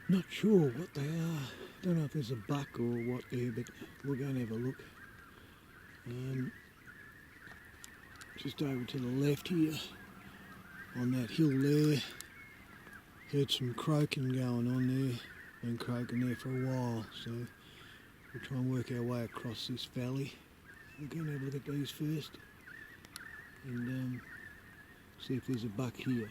Not sure what they are. Don't know if there's a buck or what there, but we'll go and have a look. Just over to the left here, on that hill there. Heard some croaking going on there. Been croaking there for a while, so we'll try and work our way across this valley. We're going to have a look at these first and see if there's a buck here.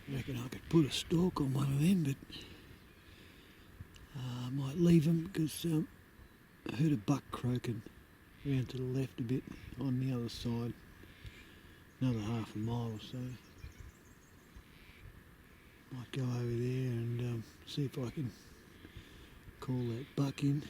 I reckon I could put a stalk on one of them, but I might leave them because I heard a buck croaking around to the left a bit on the other side, another half a mile or so. Might go over there and see if I can call that buck in.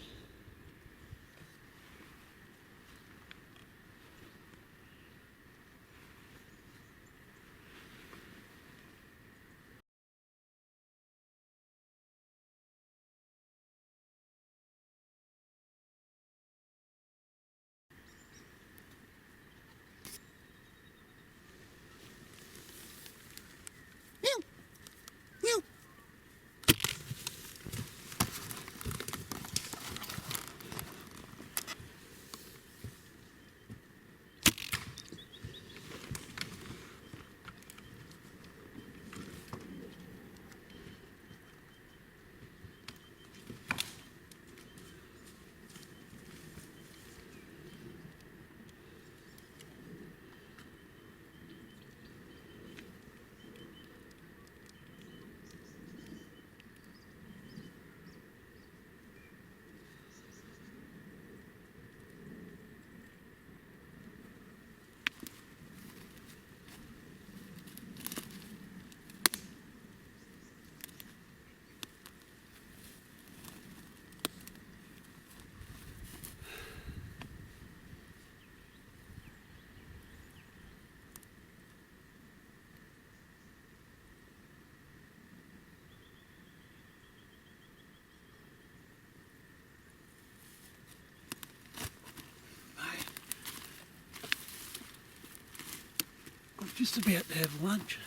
Just about to have lunch,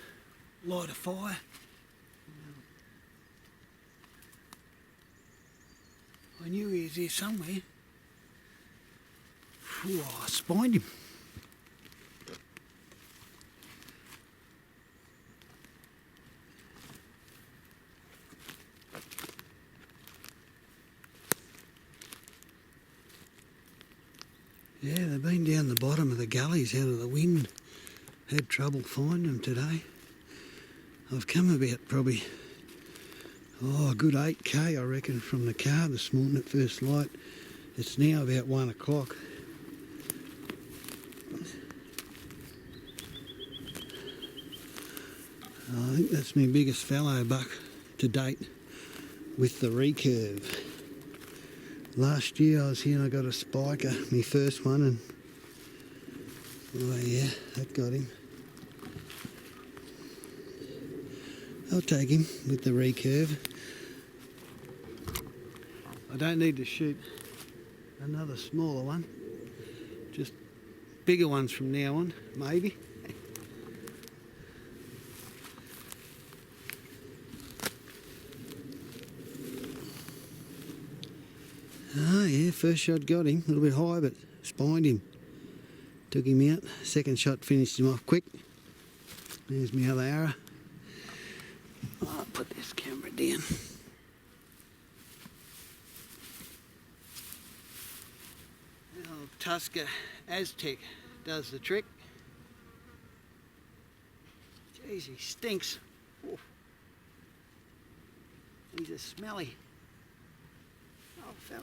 light a fire. I knew he was here somewhere. Whew, I spined him. Yeah, they've been down the bottom of the gullies out of the wind. Had trouble finding them today. I've come about probably, a good 8k I reckon from the car this morning at first light. It's now about 1 o'clock. I think that's my biggest fallow buck to date with the recurve. Last year I was here and I got a spiker, my first one, and oh yeah, that got him. I'll take him with the recurve. I don't need to shoot another smaller one, just bigger ones from now on, maybe. Oh yeah, first shot got him, a little bit high, but spined him. Took him out. Second shot finished him off quick. There's my other arrow. I'll put this camera down. The old Tusker Aztec does the trick. Jeez, he stinks. Oof. He's a smelly old fella.